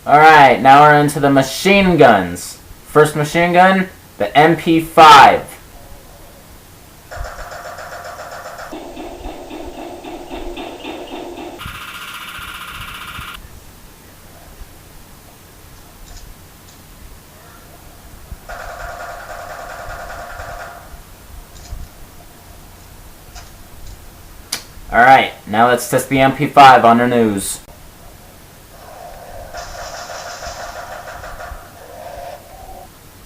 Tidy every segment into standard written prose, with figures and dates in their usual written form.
Alright, now we're into the machine guns. First machine gun, the MP5. Alright, now let's test the MP5 on the news.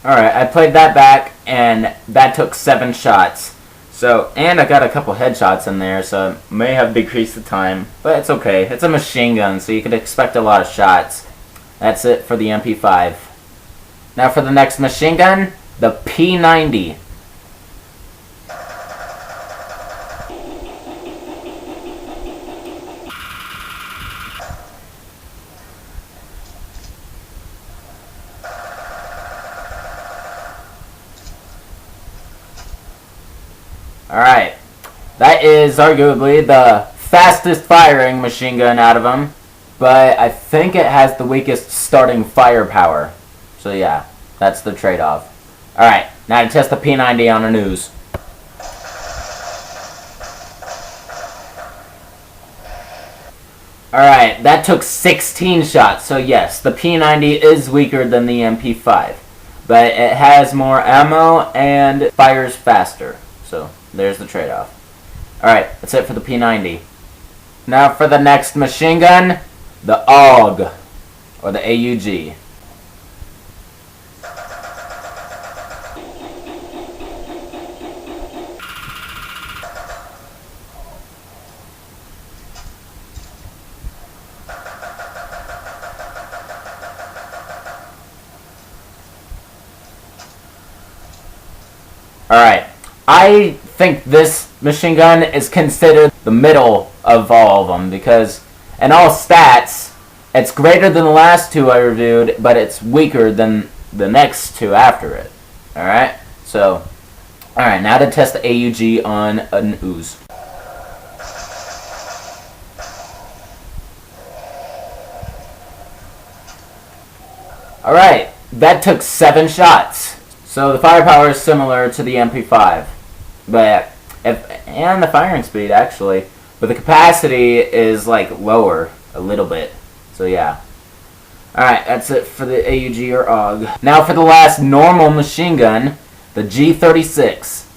Alright, I played that back, and that took 7 shots. So, and I got a couple headshots in there, so it may have decreased the time. But it's okay. It's a machine gun, so you could expect a lot of shots. That's it for the MP5. Now for the next machine gun, the P90. Alright, that is arguably the fastest firing machine gun out of them, but I think it has the weakest starting firepower. So yeah, that's the trade-off. Alright, now to test the P90 on the news. Alright, that took 16 shots, so yes, the P90 is weaker than the MP5, but it has more ammo and fires faster, so there's the trade-off. Alright, that's it for the P90. Now for the next machine gun, the AUG, or the AUG. Alright, I think this machine gun is considered the middle of all of them because in all stats, it's greater than the last two I reviewed, but it's weaker than the next two after it. Alright, so, alright, now to test the AUG on an ooze. Alright, that took 7 shots. So the firepower is similar to the MP5. But and the firing speed actually, but the capacity is like lower a little bit. So yeah. Alright, that's it for the AUG or AUG. Now for the last normal machine gun, the G36.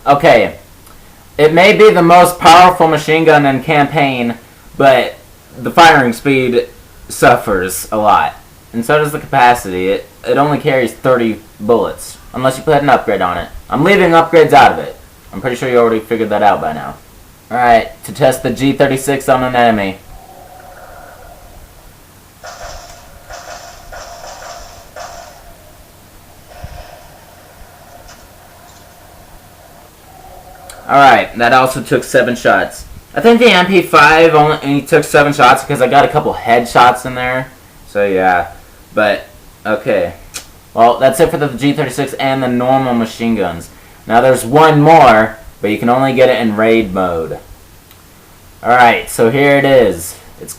Okay, it may be the most powerful machine gun in campaign, but the firing speed suffers a lot. And so does the capacity. It only carries 30 bullets, unless you put an upgrade on it. I'm leaving upgrades out of it. I'm pretty sure you already figured that out by now. Alright, to test the G36 on an enemy. Alright, that also took 7 shots. I think the MP5 only took 7 shots because I got a couple headshots in there. So yeah, but okay. Well, that's it for the G36 and the normal machine guns. Now there's one more, but you can only get it in raid mode. Alright, so here it is.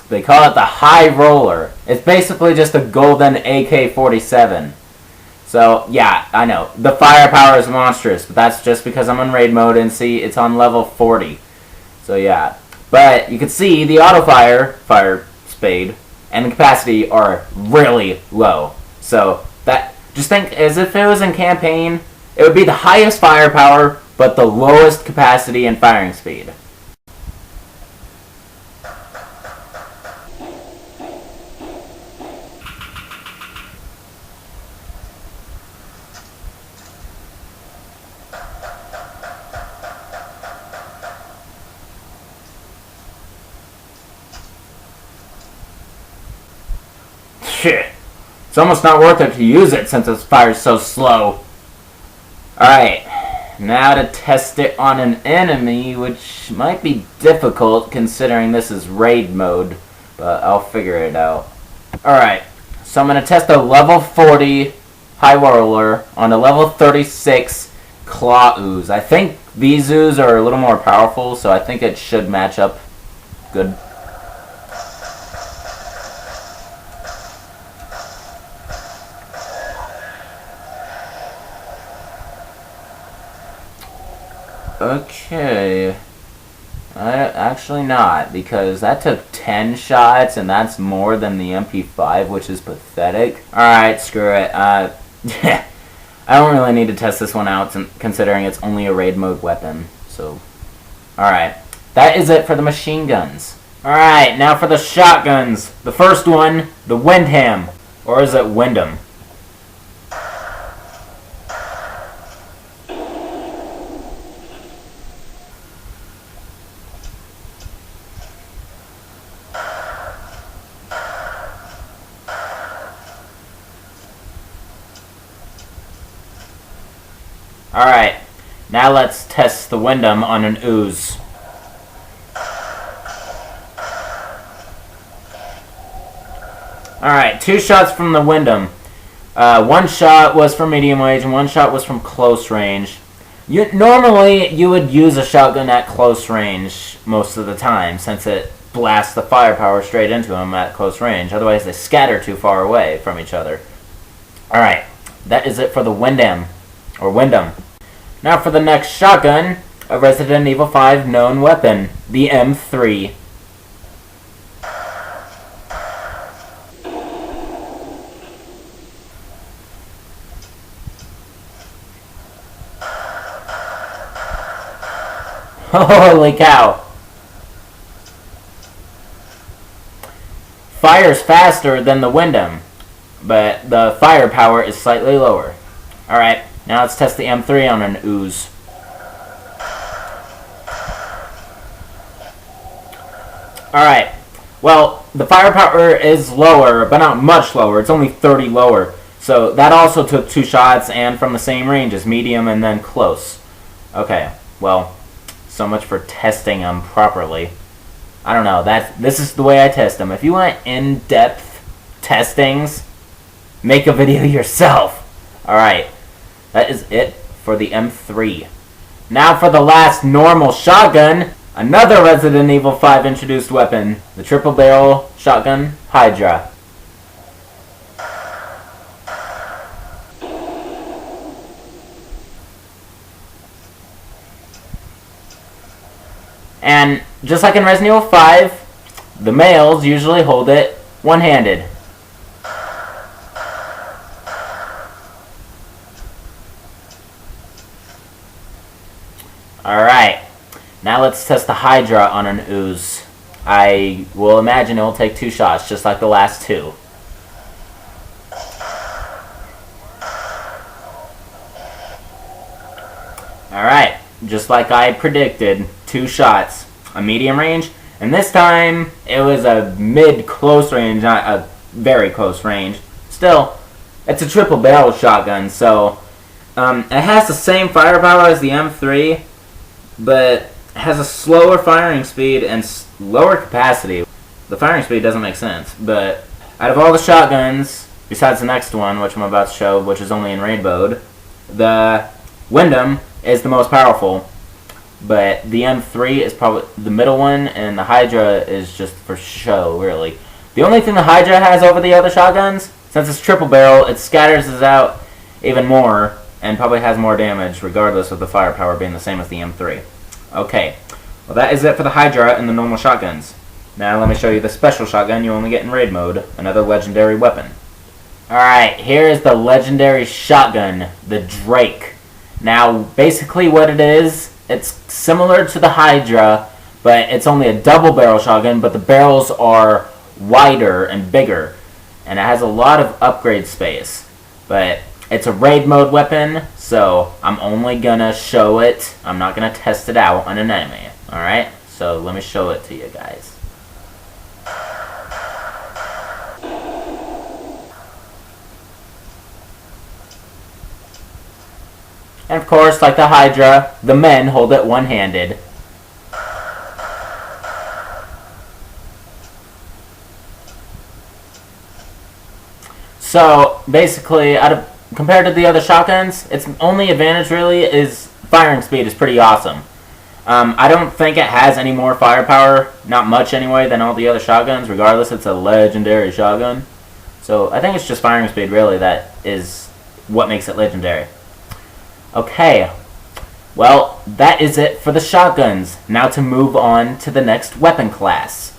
They call it the High Roller. It's basically just a golden AK-47. So, yeah, I know. The firepower is monstrous, but that's just because I'm in raid mode and see it's on level 40. So, yeah. But you can see the auto-fire, fire speed, and the capacity are really low. So, that just think as if it was in campaign, it would be the highest firepower, but the lowest capacity and firing speed. Shit. It's almost not worth it to use it since it fires so slow. Alright. now to test it on an enemy, which might be difficult considering this is raid mode, but I'll figure it out. Alright, so I'm going to test a level 40 High Roller on a level 36 Claw Ooze. I think these Ooze are a little more powerful, so I think it should match up good. Okay. Actually not, because that took 10 shots, and that's more than the MP5, which is pathetic. Alright, screw it. Yeah. I don't really need to test this one out, considering it's only a raid mode weapon. So, alright. That is it for the machine guns. Alright, now for the shotguns. The first one, the Windham. Or is it Windham? Alright, now let's test the Windham on an Ooze. Alright, 2 shots from the Windham. 1 shot was from medium range and 1 shot was from close range. Normally, you would use a shotgun at close range most of the time, since it blasts the firepower straight into them at close range. Otherwise, they scatter too far away from each other. Alright, that is it for the Windham, or Windham. Now for the next shotgun, a Resident Evil 5 known weapon, the M3. Holy cow! Fires faster than the Windham, but the firepower is slightly lower. Alright, now let's test the M3 on an Ooze. Alright, well, the firepower is lower, but not much lower. It's only 30 lower. So that also took 2 shots and from the same range as medium and then close. Okay, well, so much for testing them properly. I don't know, this is the way I test them. If you want in-depth testings, make a video yourself. Alright, that is it for the M3. Now for the last normal shotgun, another Resident Evil 5 introduced weapon, the triple barrel shotgun Hydra. And just like in Resident Evil 5, the males usually hold it one-handed. Alright, now let's test the Hydra on an Ooze. I will imagine it will take 2 shots, just like the last 2. Alright, just like I predicted, 2 shots. A medium range, and this time it was a mid-close range, not a very close range. Still, it's a triple barrel shotgun, so it has the same firepower as the M3, but has a slower firing speed and lower capacity. The firing speed doesn't make sense, but out of all the shotguns, besides the next one, which I'm about to show, which is only in raid mode, the Windham is the most powerful. But the M3 is probably the middle one, and the Hydra is just for show, really. The only thing the Hydra has over the other shotguns, since it's triple barrel, it scatters us out even more, and probably has more damage, regardless of the firepower being the same as the M3. Okay, well that is it for the Hydra and the normal shotguns. Now let me show you the special shotgun you only get in raid mode, another legendary weapon. Alright, here is the legendary shotgun, the Drake. Now, basically what it is, it's similar to the Hydra, but it's only a double barrel shotgun, but the barrels are wider and bigger, and it has a lot of upgrade space. But it's a raid mode weapon, so I'm only gonna show it. I'm not gonna test it out on an enemy. Alright, so let me show it to you guys. And of course, like the Hydra, the men hold it one-handed. So basically, compared to the other shotguns, its only advantage really is firing speed is pretty awesome. I don't think it has any more firepower, not much anyway, than all the other shotguns. Regardless, it's a legendary shotgun. So I think it's just firing speed really that is what makes it legendary. Okay, well, that is it for the shotguns. Now to move on to the next weapon class.